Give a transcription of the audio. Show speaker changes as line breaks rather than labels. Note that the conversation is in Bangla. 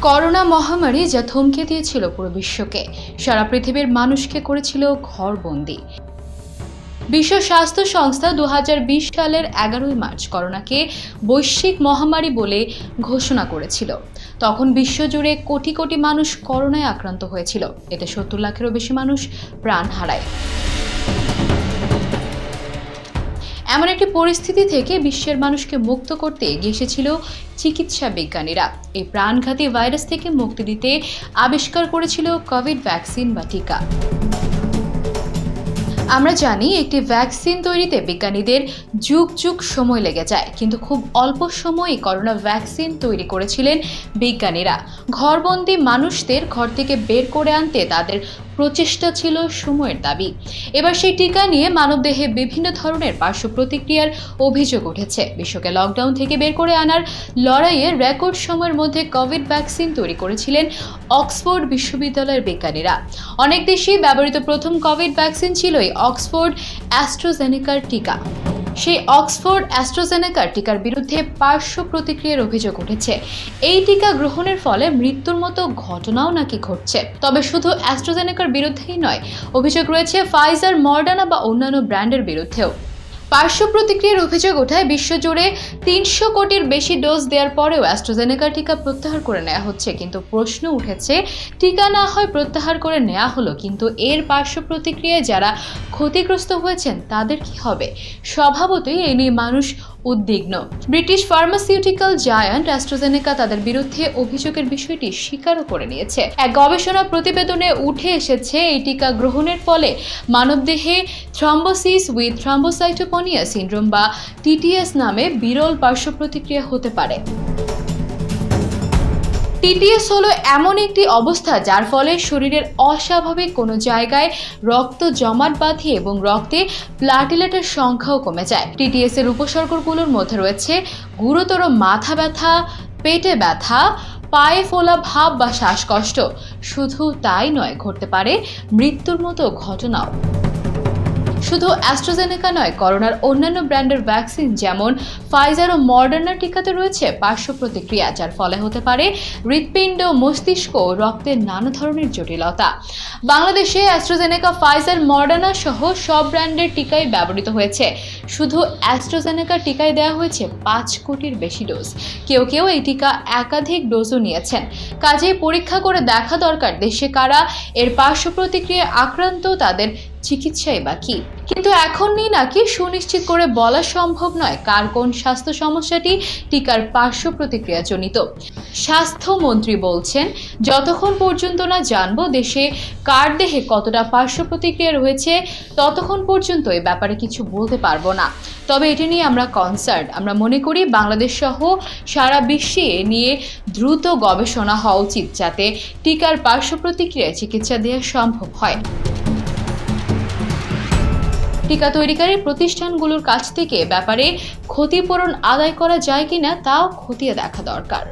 করোনা মহামারী যা থমকে দিয়েছিল পুরো বিশ্বকে, সারা পৃথিবীর মানুষকে করেছিল ঘরবন্দি। বিশ্ব স্বাস্থ্য সংস্থা 2020 সালের 11 মার্চ করোনাকে বৈশ্বিক মহামারী বলে ঘোষণা করেছিল। তখন বিশ্বজুড়ে কোটি কোটি মানুষ করোনায় আক্রান্ত হয়েছিল। এতে 70 লাখেরও বেশি মানুষ প্রাণ হারায়। এমন একটি পরিস্থিতি থেকে বিশ্বের মানুষকে মুক্ত করতে এগিয়ে এসেছিল চিকিৎসা বিজ্ঞানীরা। এই প্রাণঘাতী ভাইরাস থেকে মুক্তি দিতে আবিষ্কার করেছিল কোভিড ভ্যাকসিন বা টিকা। আমরা জানি একটি ভ্যাকসিন তৈরিতে বিজ্ঞানীদের যুগ যুগ সময় লেগে যায়, কিন্তু খুব অল্প সময়ে করোনা ভ্যাকসিন তৈরি করেছিলেন বিজ্ঞানীরা। ঘরবন্দি মানুষদের ঘর থেকে বের করে আনতে তাদের প্রচেষ্টা ছিল সময়ের দাবি। এবার সেই টিকা নিয়ে মানবদেহে বিভিন্ন ধরনের পার্শ্ব প্রতিক্রিয়ার অভিযোগ উঠেছে। বিশ্বকে লকডাউন থেকে বের করে আনার লড়াইয়ে রেকর্ড সময়ের মধ্যে কোভিড ভ্যাকসিন তৈরি করেছিলেন অক্সফোর্ড বিশ্ববিদ্যালয়ের বিজ্ঞানীরা। অনেক দেশেই ব্যবহৃত প্রথম কোভিড ভ্যাকসিন ছিল এই অক্সফোর্ড অ্যাস্ট্রাজেনেকার টিকা। সেই অক্সফোর্ড অ্যাস্ট্রাজেনেকার টিকার বিরুদ্ধে পার্শ্ব প্রতিক্রিয়ার অভিযোগ উঠেছে। এই টিকা গ্রহণের ফলে মৃত্যুর মতো ঘটনাও নাকি ঘটছে। তবে শুধু অ্যাস্ট্রাজেনেকার বিরুদ্ধেই নয়, অভিযোগ রয়েছে ফাইজার, মডার্না বা অন্যান্য ব্র্যান্ডের বিরুদ্ধেও। পার্শ্ব প্রতিক্রিয়ার অভিযোগ ওঠায় বিশ্বজুড়ে 300 কোটির বেশি ডোজ দেওয়ার পরেও অ্যাস্ট্রাজেনেকার টিকা প্রত্যাহার করে নেওয়া হচ্ছে। কিন্তু প্রশ্ন উঠেছে, টিকা না হয় প্রত্যাহার করে নেওয়া হলো, কিন্তু এর পার্শ্ব প্রতিক্রিয়ায় যারা ক্ষতিগ্রস্ত হয়েছেন তাদের কি হবে? স্বভাবতই এই নিয়ে মানুষ উদ্বিগ্ন। ব্রিটিশ ফার্মাসিউটিক্যাল জায়ান্ট অ্যাস্ট্রাজেনেকা তাদের বিরুদ্ধে অভিযোগের বিষয়টি স্বীকারও করে নিয়েছে। এক গবেষণা প্রতিবেদনে উঠে এসেছে এই টিকা গ্রহণের ফলে মানবদেহে থ্রম্বোসিস উইথ থ্রম্বোসাইটোপেনিয়া সিনড্রোম বা টিটিএস নামে বিরল পার্শ্ব প্রতিক্রিয়া হতে পারে। টিটিএস হলো এমন একটি অবস্থা যার ফলে শরীরের অস্বাভাবিক কোনো জায়গায় রক্ত জমাট বাঁধে এবং রক্তে প্লাটিলেটের সংখ্যাও কমে যায়। টিটিএস এর উপসর্গগুলোর মধ্যে রয়েছে গুরুতর মাথা ব্যথা, পেটে ব্যথা, পায়ে ফোলা ভাব বা শ্বাসকষ্ট। শুধু তাই নয়, ঘটতে পারে মৃত্যুর মতো ঘটনাও। শুধু অ্যাস্ট্রাজেনেকা নয়, করোনার অন্যান্য ব্র্যান্ডের ভ্যাকসিন যেমন ফাইজার ও মডার্নার টিকাতে রয়েছে পার্শ্ব প্রতিক্রিয়া, যার ফলে হতে পারে হৃৎপিণ্ড, মস্তিষ্ক ও রক্তের নানা ধরনের জটিলতা। বাংলাদেশে অ্যাস্ট্রাজেনেকা, ফাইজার, মডার্না সহ সব ব্র্যান্ডের টিকাই ব্যবহৃত হয়েছে। শুধু অ্যাস্ট্রাজেনেকার টিকায় দেওয়া হয়েছে 5 কোটির বেশি ডোজ। কেউ কেউ এই টিকা একাধিক ডোজও নিয়েছেন। কাজেই পরীক্ষা করে দেখা দরকার দেশে কারা এর পার্শ্ব প্রতিক্রিয়ায় আক্রান্ত, তাদের চিকিৎসাই বা কি। কিন্তু এখনই নাকি সুনিশ্চিত করে বলা সম্ভব নয় কার কোন স্বাস্থ্য সমস্যাটি টিকার পার্শ্ব প্রতিক্রিয়া জনিত। স্বাস্থ্যমন্ত্রী বলছেন, যতক্ষণ পর্যন্ত না জানবো দেশে কার দেহে কতটা পার্শ্ব প্রতিক্রিয়া রয়েছে, ততক্ষণ পর্যন্ত এই ব্যাপারে কিছু বলতে পারবো না। তবে এটি নিয়ে আমরা কনসার্ন। আমরা মনে করি বাংলাদেশ সহ সারা বিশ্বে এ নিয়ে দ্রুত গবেষণা হওয়া উচিত, যাতে টিকার পার্শ্ব প্রতিক্রিয়ায় চিকিৎসা দেওয়া সম্ভব হয়। টিকা তৈরিকারী প্রতিষ্ঠানগুলোর কাছ থেকে ব্যাপারে ক্ষতিপূরণ আদায় করা যায় কিনা তাও খতিয়ে দেখা দরকার।